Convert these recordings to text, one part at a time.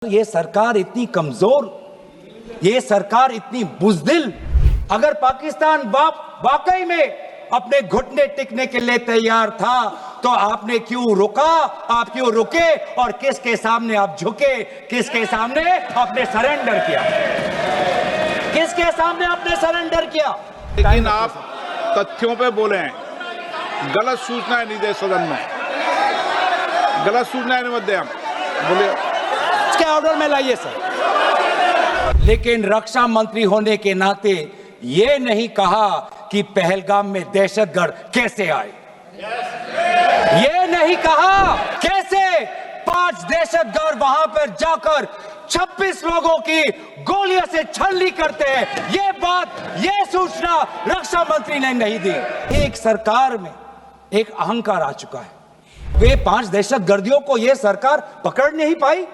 ये सरकार इतनी कमजोर, ये सरकार इतनी बुज़दिल, अगर पाकिस्तान वाकई में अपने घुटने टिकने के लिए तैयार था तो आपने क्यों रुका, आप क्यों रुके और किसके सामने आप झुके, किसके सामने आपने सरेंडर किया, किसके सामने आपने सरेंडर किया। लेकिन आप तथ्यों पे बोले, गलत सूचनाएं नहीं दे सदन में, गलत सूचनाएं नहीं मत दे। हम बोले इसके ऑर्डर में लाइए सर। लेकिन रक्षा मंत्री होने के नाते ये नहीं कहा कि पहलगाम में दहशतगर्द कैसे आए, ये नहीं कहा कैसे 5 दहशतगर्द वहां पर जाकर 26 लोगों की गोलियों से छलनी करते हैं, ये बात, ये सूचना रक्षा मंत्री ने नहीं दी। एक सरकार में एक अहंकार आ चुका है, वे 5 दहशतगर्दियों को ये सरकार पकड़ नहीं पाई।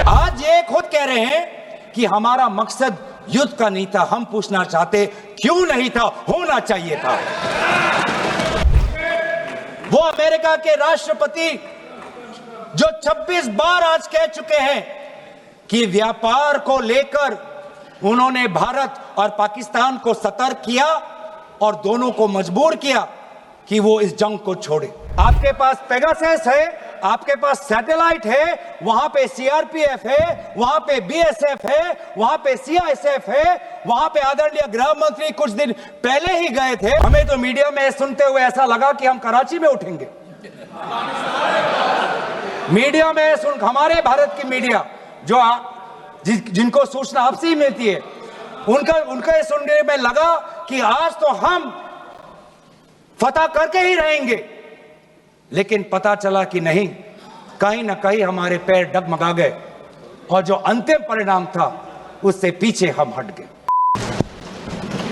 आज ये खुद कह रहे हैं कि हमारा मकसद युद्ध का नहीं था। हम पूछना चाहते क्यों नहीं था, होना चाहिए था। वो अमेरिका के राष्ट्रपति जो 26 बार आज कह चुके हैं कि व्यापार को लेकर उन्होंने भारत और पाकिस्तान को सतर्क किया और दोनों को मजबूर किया कि वो इस जंग को छोड़े। आपके पास पेगासस है, आपके पास सैटेलाइट है, वहां पे सीआरपीएफ है, वहां पे बीएसएफ है, वहां पे सीआईएसएफ है, वहां पे आदरणीय गृह मंत्री कुछ दिन पहले ही गए थे। हमें तो मीडिया में सुनते हुए ऐसा लगा कि हम कराची में उठेंगे। मीडिया में सुन, हमारे भारत की मीडिया जो जिनको सूचना आपसे ही मिलती है, उनका सुनने में लगा कि आज तो हम फतह करके ही रहेंगे, लेकिन पता चला कि नहीं, कहीं ना कहीं हमारे पैर डगमगा गए और जो अंतिम परिणाम था उससे पीछे हम हट गए।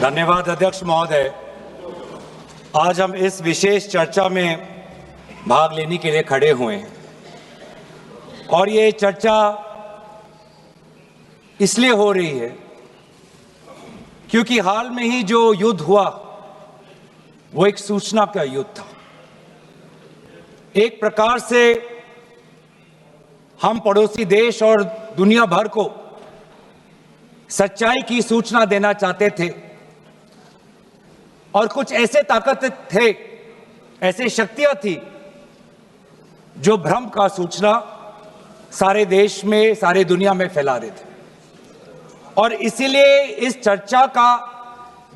धन्यवाद अध्यक्ष महोदय। आज हम इस विशेष चर्चा में भाग लेने के लिए खड़े हुए हैं और ये चर्चा इसलिए हो रही है क्योंकि हाल में ही जो युद्ध हुआ वो एक सूचना का युद्ध था। एक प्रकार से हम पड़ोसी देश और दुनिया भर को सच्चाई की सूचना देना चाहते थे और कुछ ऐसे ताकत थे, ऐसी शक्तियां थी जो भ्रम का सूचना सारे देश में, सारे दुनिया में फैला रहे थे। और इसीलिए इस चर्चा का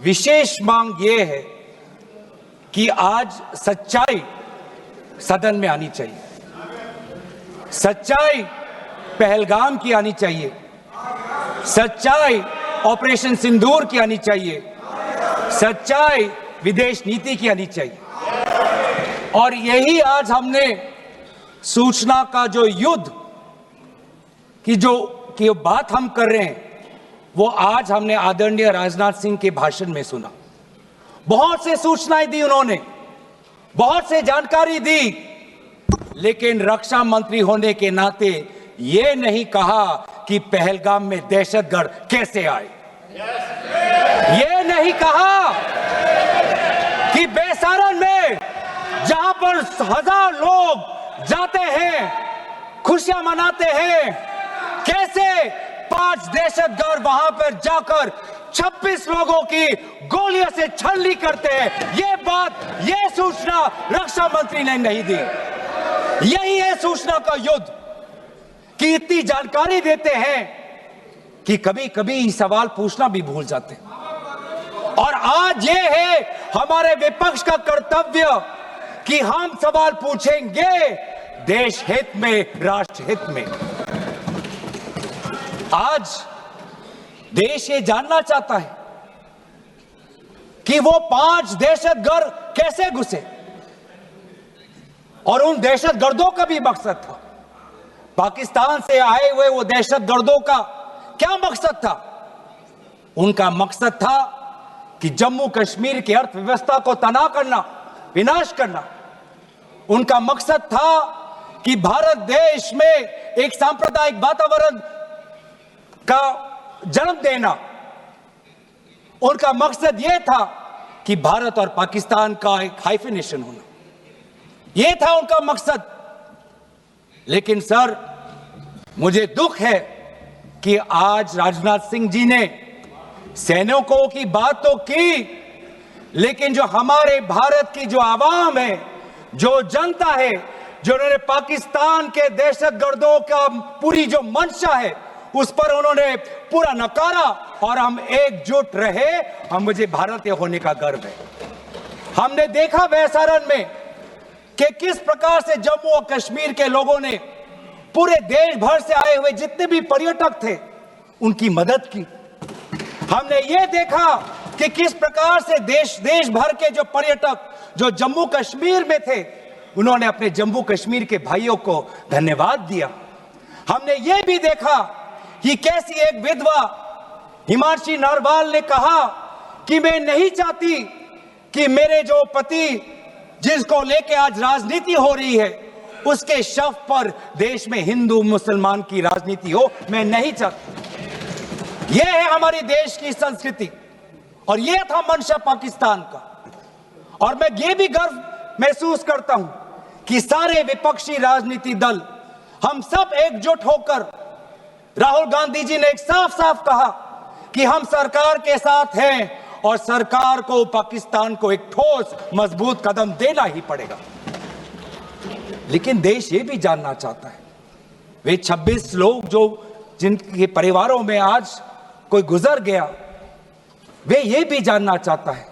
विशेष मांग ये है कि आज सच्चाई सदन में आनी चाहिए, सच्चाई पहलगाम की आनी चाहिए, सच्चाई ऑपरेशन सिंदूर की आनी चाहिए, सच्चाई विदेश नीति की आनी चाहिए। और यही आज हमने सूचना का जो युद्ध की जो बात हम कर रहे हैं वो आज हमने आदरणीय राजनाथ सिंह के भाषण में सुना। बहुत से सूचनाएं दी उन्होंने, बहुत से जानकारी दी, लेकिन रक्षा मंत्री होने के नाते ये नहीं कहा कि पहलगाम में दहशतगर्द कैसे आए, ये नहीं कहा कि बेसारन में जहां पर 1000 लोग जाते हैं, खुशियां मनाते हैं, कैसे 5 दहशतगर्द वहां पर जाकर 26 लोगों की गोलियों से छलनी करते हैं। ये बात, ये सूचना रक्षा मंत्री ने नहीं दी। यही है सूचना का युद्ध कि इतनी जानकारी देते हैं कि कभी कभी सवाल पूछना भी भूल जाते हैं। और आज ये है हमारे विपक्ष का कर्तव्य कि हम सवाल पूछेंगे देश हित में, राष्ट्र हित में। आज देश ये जानना चाहता है कि वो 5 दहशतगर्द कैसे घुसे और उन दहशतगर्दों का भी मकसद था। पाकिस्तान से आए हुए वो दहशतगर्दों का क्या मकसद था? उनका मकसद था कि जम्मू कश्मीर की अर्थव्यवस्था को तनाव करना, विनाश करना। उनका मकसद था कि भारत देश में एक सांप्रदायिक वातावरण का जन्म देना। उनका मकसद यह था कि भारत और पाकिस्तान का एक हाइफिनेशन होना, यह था उनका मकसद। लेकिन सर, मुझे दुख है कि आज राजनाथ सिंह जी ने सैनिकों की बात तो की, लेकिन जो हमारे भारत की जो आवाम है, जो जनता है, जिन्होंने पाकिस्तान के दहशतगर्दों का पूरी जो मंशा है उस पर उन्होंने पूरा नकारा और हम एकजुट रहे। हम मुझे भारतीय होने का गर्व है। हमने देखा वैसारण में कि किस प्रकार से जम्मू और कश्मीर के लोगों ने पूरे देश भर से आए हुए जितने भी पर्यटक थे उनकी मदद की। हमने ये देखा कि किस प्रकार से देश भर के जो पर्यटक जो जम्मू कश्मीर में थे उन्होंने अपने जम्मू कश्मीर के भाइयों को धन्यवाद दिया। हमने ये भी देखा कि कैसी एक विधवा हिमांशी नरवाल ने कहा कि मैं नहीं चाहती कि मेरे जो पति जिसको लेके आज राजनीति हो रही है उसके शव पर देश में हिंदू मुसलमान की राजनीति हो, मैं नहीं चाहती। यह है हमारी देश की संस्कृति और यह था मंशा पाकिस्तान का। और मैं ये भी गर्व महसूस करता हूं कि सारे विपक्षी राजनीति दल हम सब एकजुट होकर, राहुल गांधी जी ने एक साफ साफ कहा कि हम सरकार के साथ हैं और सरकार को पाकिस्तान को एक ठोस मजबूत कदम देना ही पड़ेगा। लेकिन देश ये भी जानना चाहता है, वे 26 लोग जो जिनके परिवारों में आज कोई गुजर गया, वे ये भी जानना चाहता है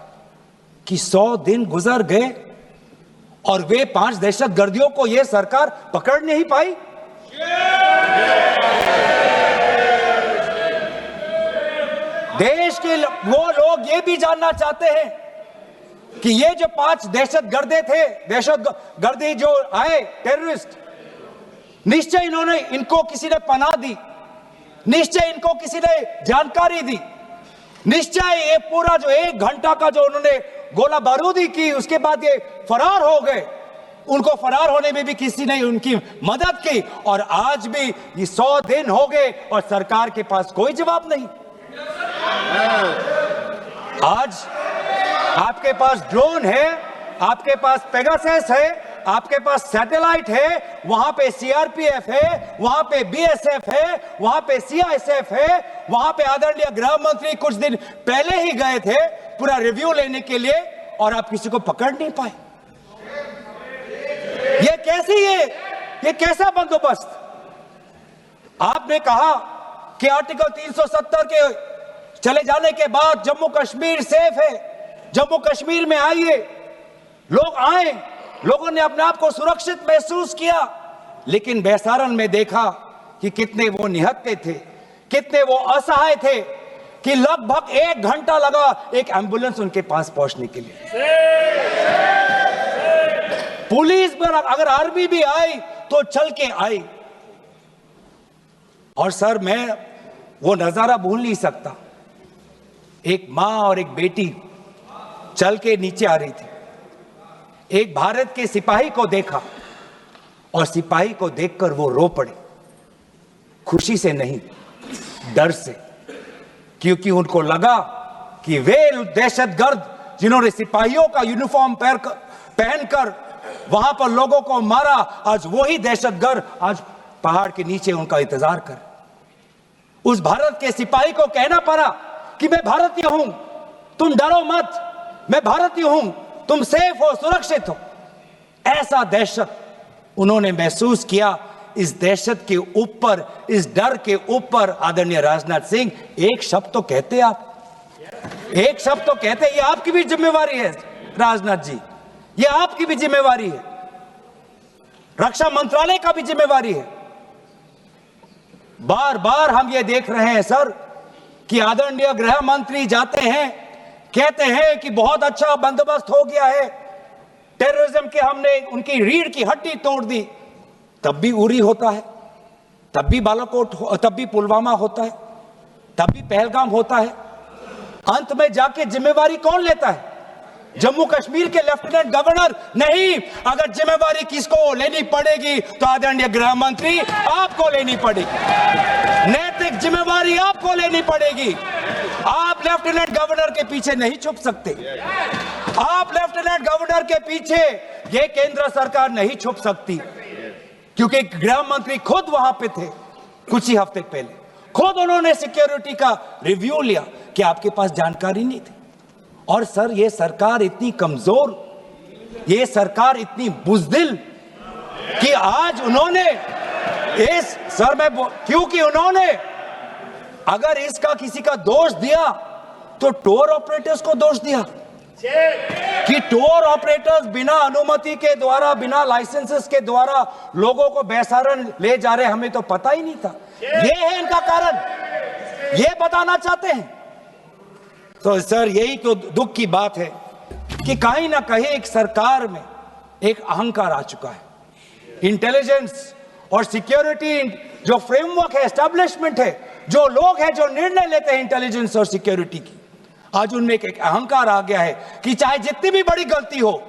कि 100 दिन गुजर गए और वे 5 दहशतगर्दियों को यह सरकार पकड़ नहीं पाई। देश के वो लोग ये भी जानना चाहते हैं कि ये जो 5 दहशतगर्दे थे, दहशतगर्दी जो आए टेररिस्ट, निश्चय इनको किसी ने पनाह दी, निश्चय इनको किसी ने जानकारी दी, निश्चय ये पूरा जो 1 घंटा का जो उन्होंने गोला बारूदी की उसके बाद ये फरार हो गए, उनको फरार होने में भी किसी ने उनकी मदद की। और आज भी ये 100 दिन हो गए और सरकार के पास कोई जवाब नहीं। आज आपके पास ड्रोन है, आपके पास पेगासस है, आपके पास सैटेलाइट है, वहां पे सीआरपीएफ है, वहां पे बीएसएफ है, वहां पे सीआईएसएफ है, वहां पे आदरणीय गृह मंत्री कुछ दिन पहले ही गए थे पूरा रिव्यू लेने के लिए और आप किसी को पकड़ नहीं पाए। ये कैसा बंदोबस्त? आपने कहा कि आर्टिकल 370 के चले जाने के बाद जम्मू कश्मीर सेफ है, जम्मू कश्मीर में आइए, लोग आए, लोगों ने अपने आप को सुरक्षित महसूस किया। लेकिन बेसारन में देखा कि कितने वो निहत्थे थे, कितने वो असहाय थे कि लगभग 1 घंटा लगा एक एम्बुलेंस उनके पास पहुंचने के लिए। पुलिस पर अगर आर्मी भी आई तो चल के आई। और सर, मैं वो नजारा भूल नहीं सकता, एक मां और एक बेटी चल के नीचे आ रही थी, एक भारत के सिपाही को देखा और सिपाही को देखकर वो रो पड़े, खुशी से नहीं, डर से, क्योंकि उनको लगा कि वे दहशतगर्द जिन्होंने सिपाहियों का यूनिफॉर्म पहनकर वहां पर लोगों को मारा, आज वही दहशतगर्द आज पहाड़ के नीचे उनका इंतजार कर। उस भारत के सिपाही को कहना पड़ा कि मैं भारतीय हूं, तुम डरो मत, मैं भारतीय हूं, तुम सेफ हो, सुरक्षित हो। ऐसा दहशत उन्होंने महसूस किया। इस दहशत के ऊपर, इस डर के ऊपर आदरणीय राजनाथ सिंह एक शब्द तो कहते, आप एक शब्द तो कहते। ये आपकी भी जिम्मेवारी है राजनाथ जी, ये आपकी भी जिम्मेवारी है, रक्षा मंत्रालय का भी जिम्मेवारी है। बार बार हम ये देख रहे हैं सर कि आदरणीय गृह मंत्री जाते हैं, कहते हैं कि बहुत अच्छा बंदोबस्त हो गया है, टेररिज्म के हमने उनकी रीढ़ की हड्डी तोड़ दी। तब भी उरी होता है, तब भी बालाकोट, तब भी पुलवामा होता है, तब भी पहलगाम होता है। अंत में जाके जिम्मेवारी कौन लेता है? जम्मू कश्मीर के लेफ्टिनेंट गवर्नर नहीं। अगर जिम्मेवारी किसको लेनी पड़ेगी तो आदरणीय गृह मंत्री आपको लेनी पड़ेगी, नैतिक जिम्मेवारी आपको लेनी पड़ेगी। आप लेफ्टिनेंट गवर्नर के पीछे नहीं छुप सकते, आप लेफ्टिनेंट गवर्नर के पीछे ये केंद्र सरकार नहीं छुप सकती, क्योंकि गृह मंत्री खुद वहां पे थे, कुछ ही हफ्ते पहले खुद उन्होंने सिक्योरिटी का रिव्यू लिया कि आपके पास जानकारी नहीं थी। और सर, ये सरकार इतनी कमजोर, ये सरकार इतनी बुज़दिल कि आज उन्होंने क्योंकि उन्होंने अगर इसका किसी का दोष दिया तो टूर ऑपरेटर्स को दोष दिया कि टूर ऑपरेटर्स बिना अनुमति के द्वारा, बिना लाइसेंसेस के द्वारा लोगों को बेसहारा ले जा रहे, हमें तो पता ही नहीं था। ये है इनका कारण, ये बताना चाहते हैं। तो सर, यही तो दुख की बात है कि कहीं ना कहीं एक सरकार में एक अहंकार आ चुका है। इंटेलिजेंस और सिक्योरिटी जो फ्रेमवर्क है, एस्टैब्लिशमेंट है, जो लोग हैं जो निर्णय लेते हैं इंटेलिजेंस और सिक्योरिटी की, आज उनमें एक अहंकार आ गया है कि चाहे जितनी भी बड़ी गलती हो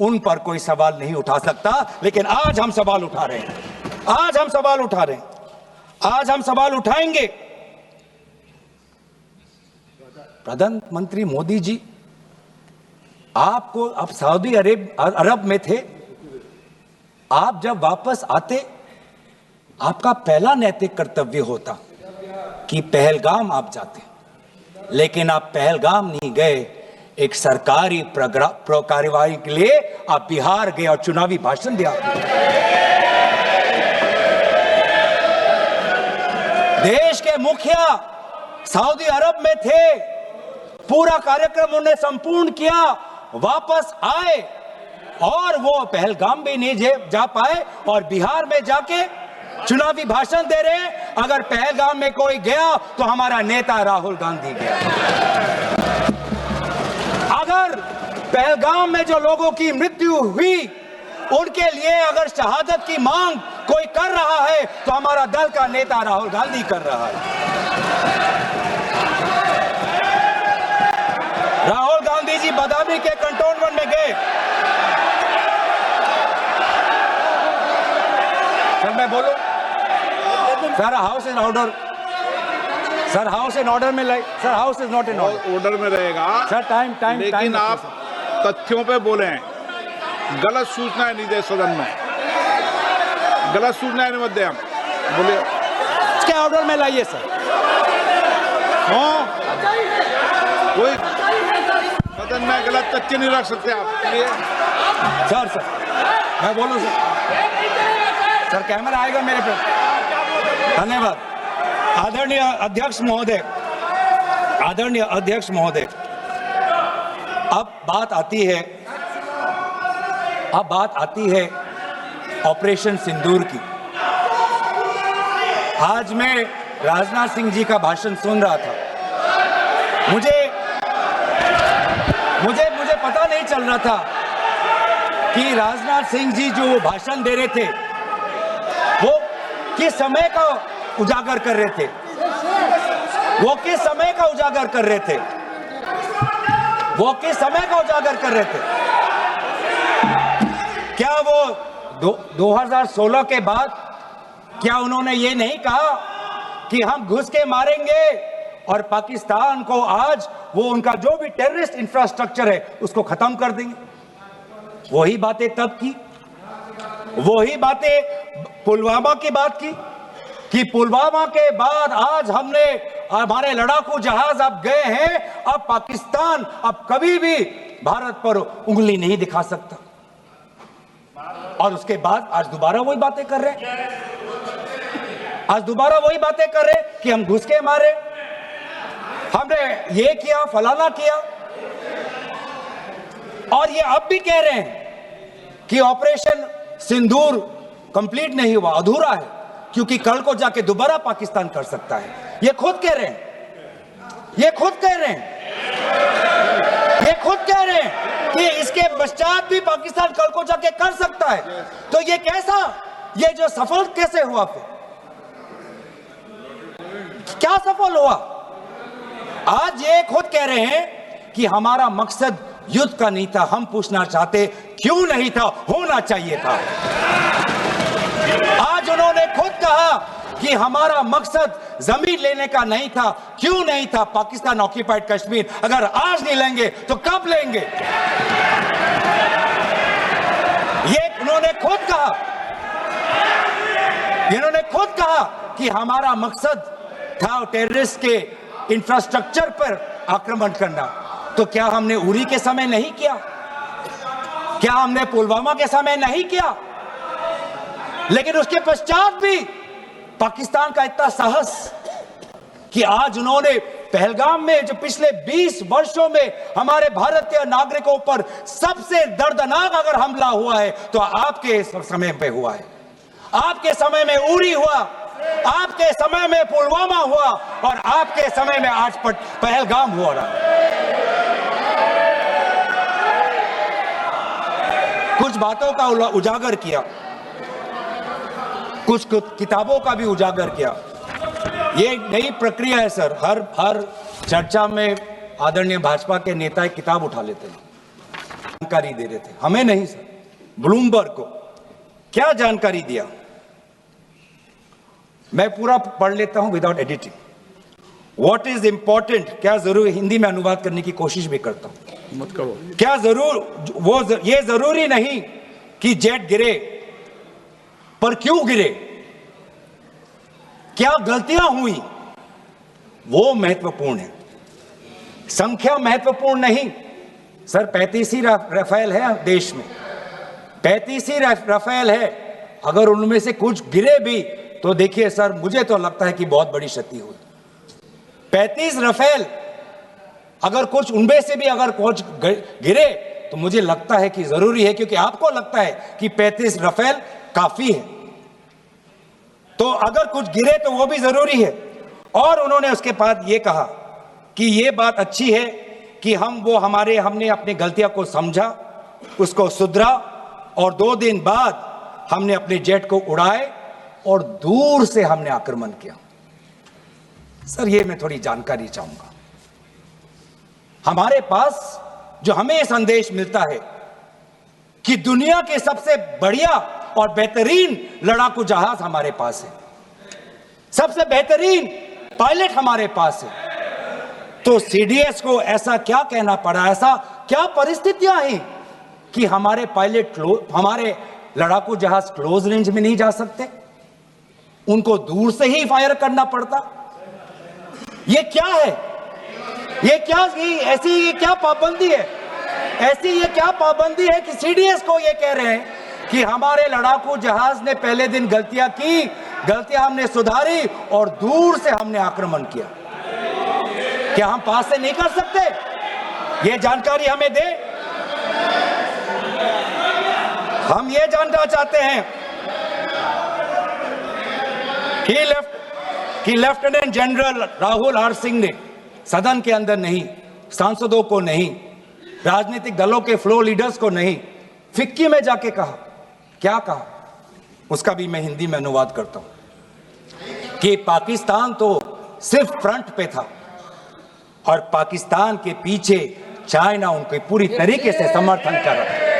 उन पर कोई सवाल नहीं उठा सकता। लेकिन आज हम सवाल उठा रहे हैं, आज हम सवाल उठा रहे हैं, आज हम सवाल उठाएंगे। प्रधानमंत्री मोदी जी, आपको आप सऊदी अरब में थे, आप जब वापस आते आपका पहला नैतिक कर्तव्य होता कि पहलगाम आप जाते, लेकिन आप पहलगाम नहीं गए। एक सरकारी कार्यवाही के लिए आप बिहार गए और चुनावी भाषण दिया। देश के मुखिया सऊदी अरब में थे, पूरा कार्यक्रम उन्होंने संपूर्ण किया, वापस आए और वो पहलगाम भी नहीं जा पाए और बिहार में जाके चुनावी भाषण दे रहे हैं। अगर पहलगाम में कोई गया तो हमारा नेता राहुल गांधी गया। अगर पहलगाम में जो लोगों की मृत्यु हुई उनके लिए अगर शहादत की मांग कोई कर रहा है तो हमारा दल का नेता राहुल गांधी कर रहा है। राहुल गांधी जी बदामी के कंटोनमेंट में गए। सर, मैं बोलूं? Sir, house in order. Sir, house in order में sir, house is not in order में रहेगा सर। टाइम लेकिन आप तथ्यों पे बोले, गलत सूचनाएं नहीं दे सदन में, गलत सूचनाएं नहीं मत दे। हम बोलिए, इसके ऑर्डर में लाइए सर। कोई सदन में गलत तथ्य नहीं रख सकते आप। सर मैं बोलूं सर, कैमरा आएगा मेरे पे। धन्यवाद। आदरणीय अध्यक्ष महोदय, आदरणीय अध्यक्ष महोदय, अब बात आती है ऑपरेशन सिंदूर की। आज मैं राजनाथ सिंह जी का भाषण सुन रहा था। मुझे पता नहीं चल रहा था कि राजनाथ सिंह जी जो भाषण दे रहे थे वो किस समय का उजागर कर रहे थे, वो किस समय का उजागर कर रहे थे, वो किस समय का उजागर कर रहे थे। क्या वो 2016 के बाद क्या उन्होंने ये नहीं कहा कि हम घुस के मारेंगे और पाकिस्तान को आज वो उनका जो भी टेररिस्ट इंफ्रास्ट्रक्चर है उसको खत्म कर देंगे? वही बातें तब की, वही बातें पुलवामा की बात की कि पुलवामा के बाद आज हमने हमारे लड़ाकू जहाज अब गए हैं, अब पाकिस्तान अब कभी भी भारत पर उंगली नहीं दिखा सकता। और उसके बाद आज दोबारा वही बातें कर रहे हैं, आज दोबारा वही बातें कर रहे हैं कि हम घुस के मारे, हमने ये किया, फलाना किया। और ये अब भी कह रहे हैं कि ऑपरेशन सिंदूर कंप्लीट नहीं हुआ, अधूरा है, क्योंकि कल को जाके दोबारा पाकिस्तान कर सकता है। ये खुद कह रहे हैं, ये खुद कह रहे हैं, ये खुद कह रहे हैं कि इसके पश्चात भी पाकिस्तान कल को जाके कर सकता है। तो ये कैसा, ये जो सफल कैसे हुआ, फिर क्या सफल हुआ? आज ये खुद कह रहे हैं कि हमारा मकसद युद्ध का नहीं था। हम पूछना चाहते क्यों नहीं था, होना चाहिए था। आज उन्होंने खुद कहा कि हमारा मकसद जमीन लेने का नहीं था। क्यों नहीं था? पाकिस्तान ऑक्यूपाइड कश्मीर अगर आज नहीं लेंगे तो कब लेंगे? ये उन्होंने खुद कहा, इन्होंने खुद कहा कि हमारा मकसद था टेररिस्ट के इंफ्रास्ट्रक्चर पर आक्रमण करना, तो क्या हमने उरी के समय नहीं किया? क्या हमने पुलवामा के समय नहीं किया? लेकिन उसके पश्चात भी पाकिस्तान का इतना साहस कि आज उन्होंने पहलगाम में जो पिछले 20 वर्षों में हमारे भारतीय नागरिकों पर सबसे दर्दनाक अगर हमला हुआ है तो आपके समय पे हुआ है। आपके समय में उरी हुआ, आपके समय में पुलवामा हुआ और आपके समय में आज पहलगाम हो रहा। कुछ बातों का उजागर किया, कुछ किताबों का भी उजागर किया। ये एक नई प्रक्रिया है सर, हर चर्चा में आदरणीय भाजपा के नेता एक किताब उठा लेते हैं, जानकारी दे रहे थे। हमें नहीं सर, ब्लूमबर्ग को क्या जानकारी दिया, मैं पूरा पढ़ लेता हूं without editing. What is important, क्या जरूरी, हिंदी में अनुवाद करने की कोशिश भी करता हूं, मत करो। क्या जरूर ये जरूरी नहीं कि जेट गिरे, पर क्यों गिरे, क्या गलतियां हुई, वो महत्वपूर्ण है। संख्या महत्वपूर्ण नहीं सर। 35 ही राफेल है देश में, 35 ही राफेल है। अगर उनमें से कुछ गिरे भी तो देखिए सर, मुझे तो लगता है कि बहुत बड़ी क्षति हुई। 35 राफेल, अगर कुछ उनमें से भी अगर कुछ गिरे तो मुझे लगता है कि जरूरी है, क्योंकि आपको लगता है कि 35 राफेल काफी है, तो अगर कुछ गिरे तो वो भी जरूरी है। और उन्होंने उसके बाद ये कहा कि ये बात अच्छी है कि हमने अपनी गलतियां को समझा, उसको सुधरा और 2 दिन बाद हमने अपने जेट को उड़ाए और दूर से हमने आक्रमण किया। सर ये मैं थोड़ी जानकारी चाहूंगा। हमारे पास जो हमें ये संदेश मिलता है कि दुनिया के सबसे बढ़िया और बेहतरीन लड़ाकू जहाज हमारे पास है, सबसे बेहतरीन पायलट हमारे पास है, तो सीडीएस को ऐसा क्या कहना पड़ा, ऐसा क्या परिस्थितियां हैं कि हमारे पायलट हमारे लड़ाकू जहाज क्लोज रेंज में नहीं जा सकते, उनको दूर से ही फायर करना पड़ता। ये क्या है, ये क्या पाबंदी है, ऐसी ये क्या पाबंदी है कि सीडीएस को ये कह रहे हैं कि हमारे लड़ाकू जहाज ने पहले दिन गलतियां की, गलतियां हमने सुधारी और दूर से हमने आक्रमण किया। क्या हम पास से नहीं कर सकते? ये जानकारी हमें दे। हम ये जानना चाहते हैं कि lieutenant general Rahul R Singh ने सदन के अंदर नहीं, सांसदों को नहीं, राजनीतिक दलों के फ्लोर लीडर्स को नहीं, फिक्की में जाके कहा। क्या कहा उसका भी मैं हिंदी में अनुवाद करता हूं कि पाकिस्तान तो सिर्फ फ्रंट पे था और पाकिस्तान के पीछे चाइना उनके पूरी तरीके से समर्थन कर रहा है।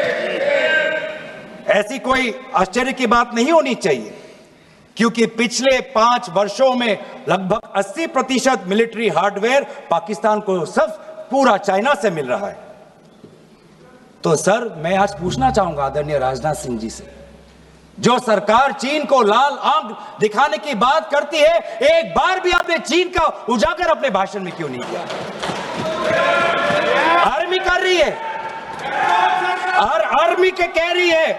ऐसी कोई आश्चर्य की बात नहीं होनी चाहिए, क्योंकि पिछले 5 वर्षों में लगभग 80% मिलिट्री हार्डवेयर पाकिस्तान को सब पूरा चाइना से मिल रहा है। तो सर मैं आज पूछना चाहूंगा आदरणीय राजनाथ सिंह जी से, जो सरकार चीन को लाल आंख दिखाने की बात करती है, एक बार भी आपने चीन का उजागर अपने भाषण में क्यों नहीं किया? आर्मी कर रही है, आर्मी के कह रही है,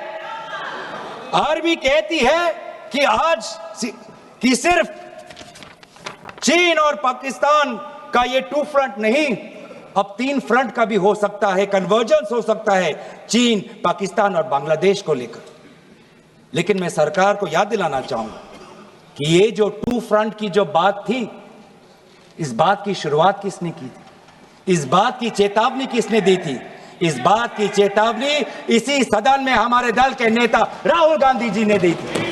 आर्मी कहती है कि आज कि सिर्फ चीन और पाकिस्तान का ये 2 फ्रंट नहीं, अब 3 फ्रंट का भी हो सकता है, कन्वर्जेंस हो सकता है चीन, पाकिस्तान और बांग्लादेश को लेकर। लेकिन मैं सरकार को याद दिलाना चाहूंगा कि ये जो 2 फ्रंट की जो बात थी, इस बात की शुरुआत किसने की थी? इस बात की चेतावनी किसने दी थी? इस बात की चेतावनी इसी सदन में हमारे दल के नेता राहुल गांधी जी ने दी थी।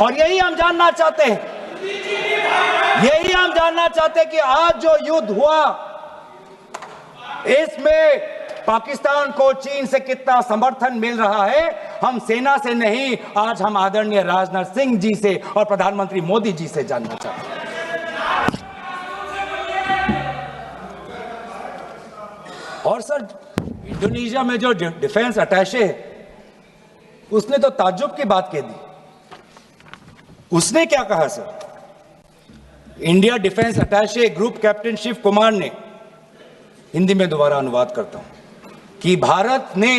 और यही हम जानना चाहते हैं, यही हम जानना चाहते हैं कि आज जो युद्ध हुआ, इसमें पाकिस्तान को चीन से कितना समर्थन मिल रहा है। हम सेना से नहीं, आज हम आदरणीय राजनाथ सिंह जी से और प्रधानमंत्री मोदी जी से जानना चाहते हैं। और सर इंडोनेशिया में जो डिफेंस अटैचे है, उसने तो ताज्जुब की बात कह दी उसने क्या कहा sir? India defence attache group captain Shiv Kumar ने, हिंदी में दोबारा अनुवाद करता हूं, कि भारत ने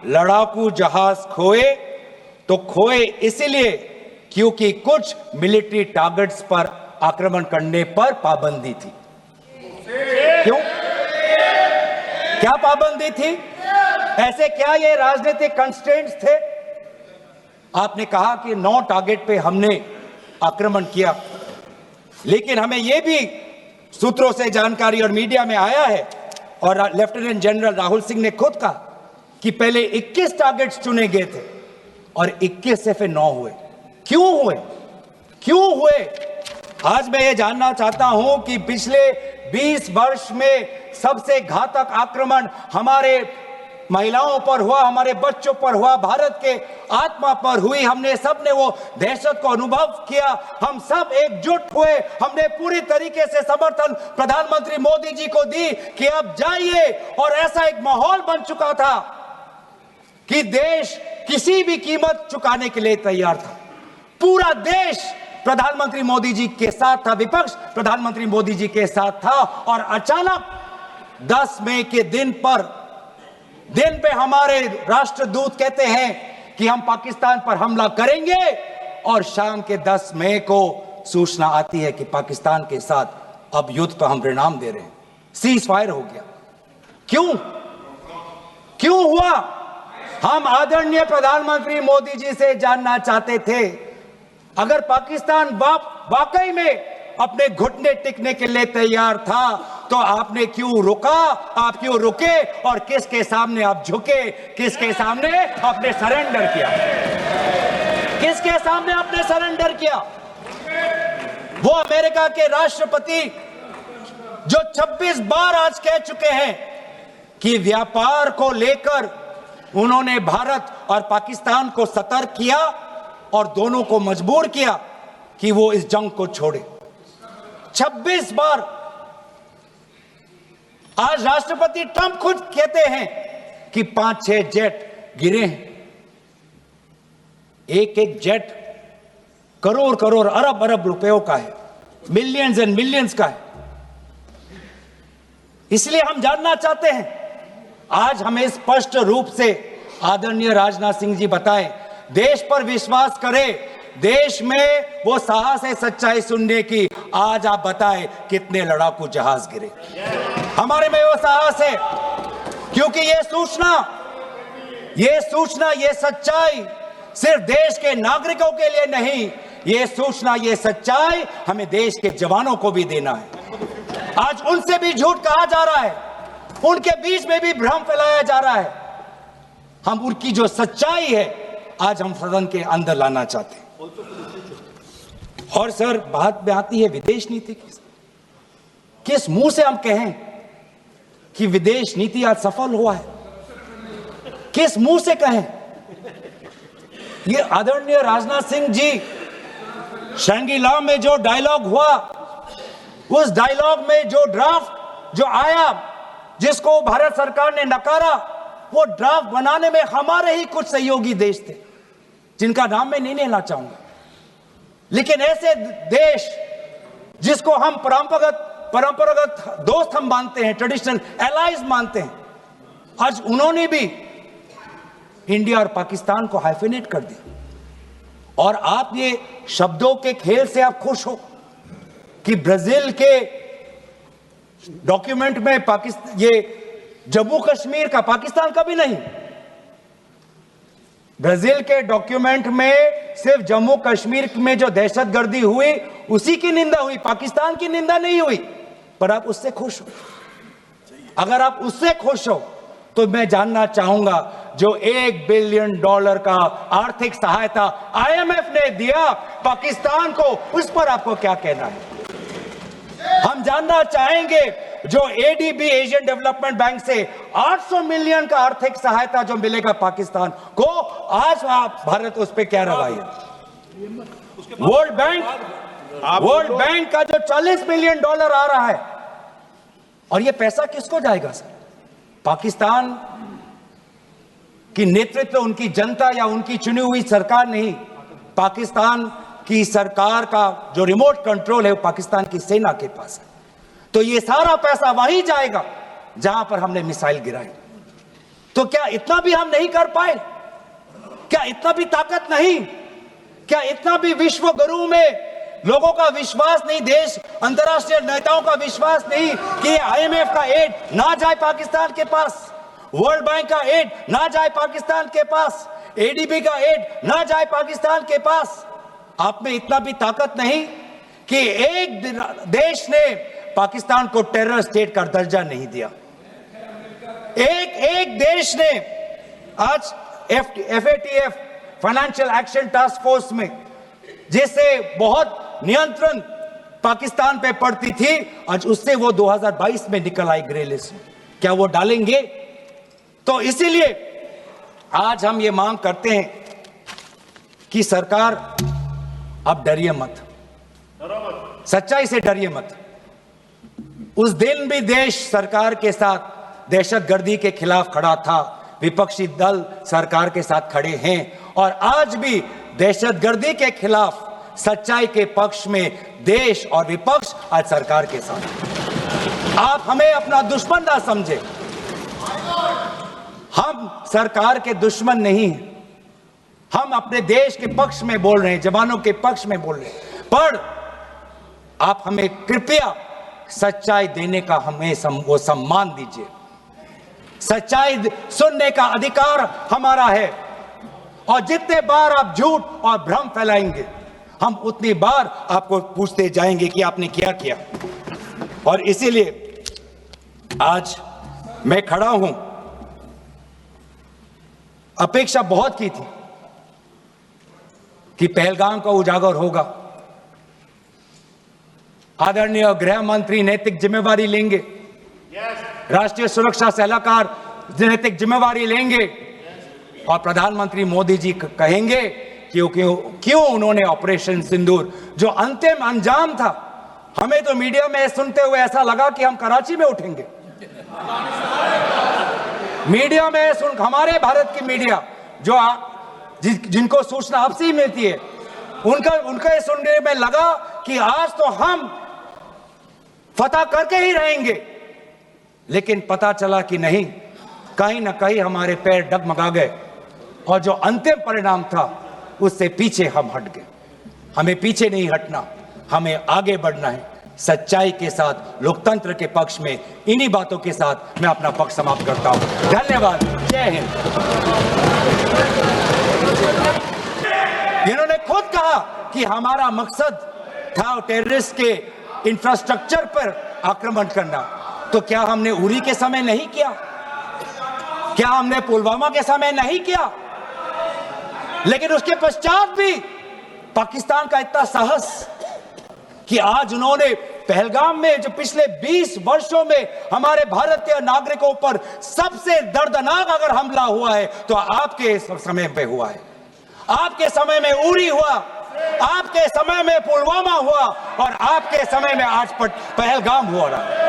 लड़ाकू जहाज खोए तो खोए इसलिए क्योंकि कुछ मिलिट्री टारगेट्स पर आक्रमण करने पर पाबंदी थी। क्यों? क्या पाबंदी थी? ऐसे क्या ये राजनीतिक कंस्ट्रेंट्स थे? आपने कहा कि 9 टारगेट पे हमने आक्रमण किया, लेकिन हमें यह भी सूत्रों से जानकारी और मीडिया में आया है, और लेफ्टिनेंट जनरल राहुल सिंह ने खुद कहा कि पहले 21 टारगेट्स चुने गए थे और 21 से फिर 9 हुए। क्यों हुए? क्यों हुए? आज मैं ये जानना चाहता हूं कि पिछले 20 वर्ष में सबसे घातक आक्रमण हमारे महिलाओं पर हुआ, हमारे बच्चों पर हुआ, भारत के आत्मा पर हुई। हमने सब ने वो दहशत को अनुभव किया, हम सब एकजुट हुए, हमने पूरी तरीके से समर्थन प्रधानमंत्री मोदी जी को दी कि अब जाइए, और ऐसा एक माहौल बन चुका था कि देश किसी भी कीमत चुकाने के लिए तैयार था। पूरा देश प्रधानमंत्री मोदी जी के साथ था, विपक्ष प्रधानमंत्री मोदी जी के साथ था, और अचानक 10 मई के दिन पे हमारे राष्ट्रदूत कहते हैं कि हम पाकिस्तान पर हमला करेंगे, और शाम के 10 मई को सूचना आती है कि पाकिस्तान के साथ अब युद्ध पर हम परिणाम दे रहे हैं, सीज फायर हो गया। क्यों हुआ? हम आदरणीय प्रधानमंत्री मोदी जी से जानना चाहते थे, अगर पाकिस्तान वाकई में अपने घुटने टिकने के लिए तैयार था तो आपने क्यों रुका? आप क्यों रुके? और किसके सामने आप झुके? किसके सामने आपने सरेंडर किया? किसके सामने आपने सरेंडर किया? वो अमेरिका के राष्ट्रपति जो 26 बार आज कह चुके हैं कि व्यापार को लेकर उन्होंने भारत और पाकिस्तान को सतर्क किया और दोनों को मजबूर किया कि वो इस जंग को छोड़े। 26 बार। आज राष्ट्रपति ट्रंप खुद कहते हैं कि 5-6 जेट गिरे हैं। एक जेट करोड़ अरब रुपयों का है, मिलियंस एंड मिलियंस का है। इसलिए हम जानना चाहते हैं, आज हमें स्पष्ट रूप से आदरणीय राजनाथ सिंह जी बताएं, देश पर विश्वास करें, देश में वो साहस है सच्चाई सुनने की। आज आप बताएं कितने लड़ाकू जहाज गिरे? हमारे में वो साहस है, क्योंकि ये सूचना, ये सच्चाई सिर्फ देश के नागरिकों के लिए नहीं, ये सूचना, ये सच्चाई हमें देश के जवानों को भी देना है। आज उनसे भी झूठ कहा जा रहा है, उनके बीच में भी भ्रम फैलाया जा रहा है। हम उनकी जो सच्चाई है आज हम सदन के अंदर लाना चाहते हैं। और सर, बात में आती है विदेश नीति की। किस मुंह से हम कहें कि विदेश नीति आज सफल हुआ है? किस मुंह से कहें? ये आदरणीय राजनाथ सिंह जी, शंगीला में जो डायलॉग हुआ, उस डायलॉग में जो ड्राफ्ट जो आया, जिसको भारत सरकार ने नकारा, वो ड्राफ्ट बनाने में हमारे ही कुछ सहयोगी देश थे, जिनका नाम मैं नहीं लेना चाहूंगा। लेकिन ऐसे देश जिसको हम परंपरागत दोस्त हम मानते हैं, ट्रेडिशनल एलाइज मानते हैं, आज उन्होंने भी इंडिया और पाकिस्तान को हाइफिनेट कर दिया। और आप ये शब्दों के खेल से आप खुश हो कि ब्राजील के डॉक्यूमेंट में पाकिस्तान, ये जम्मू कश्मीर का पाकिस्तान का भी नहीं, ब्राजील के डॉक्यूमेंट में सिर्फ जम्मू कश्मीर में जो दहशतगर्दी हुई उसी की निंदा हुई, पाकिस्तान की निंदा नहीं हुई। पर आप उससे खुश हो? अगर आप उससे खुश हो तो मैं जानना चाहूंगा, जो $1 बिलियन का आर्थिक सहायता IMF ने दिया पाकिस्तान को, उस पर आपको क्या कहना है? हम जानना चाहेंगे, जो ADB एशियन डेवलपमेंट बैंक से 800 मिलियन का आर्थिक सहायता जो मिलेगा पाकिस्तान को, आज भारत उस पर क्या रवैया? वर्ल्ड बैंक का जो $40 मिलियन आ रहा है, और ये पैसा किसको जाएगा सर? पाकिस्तान की नेतृत्व उनकी जनता या उनकी चुनी हुई सरकार नहीं, पाकिस्तान कि सरकार का जो रिमोट कंट्रोल है वो पाकिस्तान की सेना के पास है, तो ये सारा पैसा वहीं जाएगा जहां पर हमने मिसाइल गिराई। तो क्या इतना भी हम नहीं कर पाए? क्या इतना भी ताकत नहीं? क्या इतना भी विश्व गुरु में लोगों का विश्वास नहीं, देश अंतर्राष्ट्रीय नेताओं का विश्वास नहीं कि आईएमएफ का एड ना जाए पाकिस्तान के पास, वर्ल्ड बैंक का एड ना जाए पाकिस्तान के पास, एडीबी का एड ना जाए पाकिस्तान के पास? आप में इतना भी ताकत नहीं कि एक देश ने पाकिस्तान को टेरर स्टेट का दर्जा नहीं दिया। एक देश ने आज FATF financial action task force में, जिससे बहुत नियंत्रण पाकिस्तान पे पड़ती थी, आज उससे वो 2022 में निकल आई ग्रे लिस्ट में। क्या वो डालेंगे? तो इसीलिए आज हम ये मांग करते हैं कि सरकार अब डरिए मत, सच्चाई से डरिए मत। उस दिन भी देश सरकार के साथ दहशतगर्दी के खिलाफ खड़ा था, विपक्षी दल सरकार के साथ खड़े हैं, और आज भी दहशतगर्दी के खिलाफ सच्चाई के पक्ष में देश और विपक्ष आज सरकार के साथ। आप हमें अपना दुश्मन ना समझे, हम सरकार के दुश्मन नहीं हैं, हम अपने देश के पक्ष में बोल रहे हैं, जवानों के पक्ष में बोल रहे हैं। पर आप हमें कृपया सच्चाई देने का हमें वो सम्मान दीजिए। सच्चाई सुनने का अधिकार हमारा है, और जितने बार आप झूठ और भ्रम फैलाएंगे, हम उतनी बार आपको पूछते जाएंगे कि आपने क्या किया। और इसीलिए आज मैं खड़ा हूं। अपेक्षा बहुत की थी कि पहलगाम का उजागर होगा, आदरणीय गृह मंत्री नैतिक जिम्मेवारी लेंगे, राष्ट्रीय सुरक्षा सलाहकार नैतिक जिम्मेवारी लेंगे, और प्रधानमंत्री मोदी जी कहेंगे क्यों उन्होंने ऑपरेशन सिंदूर, जो अंतिम अंजाम था, हमें तो मीडिया में सुनते हुए ऐसा लगा कि हम कराची में उठेंगे। मीडिया में हमारे भारत की मीडिया जो जिनको सूचना आपसे ही मिलती है, उनका सुनने में लगा कि आज तो हम फतह करके ही रहेंगे, लेकिन पता चला कि नहीं, कहीं ना कहीं हमारे पैर डगमगा गए, और जो अंतिम परिणाम था उससे पीछे हम हट गए। हमें पीछे नहीं हटना, हमें आगे बढ़ना है, सच्चाई के साथ, लोकतंत्र के पक्ष में। इन्हीं बातों के साथ मैं अपना पक्ष समाप्त करता हूं। धन्यवाद। जय हिंद। इन्होंने खुद कहा कि हमारा मकसद था टेररिस्ट के इंफ्रास्ट्रक्चर पर आक्रमण करना। तो क्या हमने उरी के समय नहीं किया? क्या हमने पुलवामा के समय नहीं किया? लेकिन उसके पश्चात भी पाकिस्तान का इतना साहस कि आज उन्होंने पहलगाम में, जो पिछले 20 वर्षों में हमारे भारतीय नागरिकों पर सबसे दर्दनाक अगर हमला हुआ है तो आपके समय पे हुआ है। आपके समय में उरी हुआ, आपके समय में पुलवामा हुआ, और आपके समय में आज पहलगाम हो रहा है।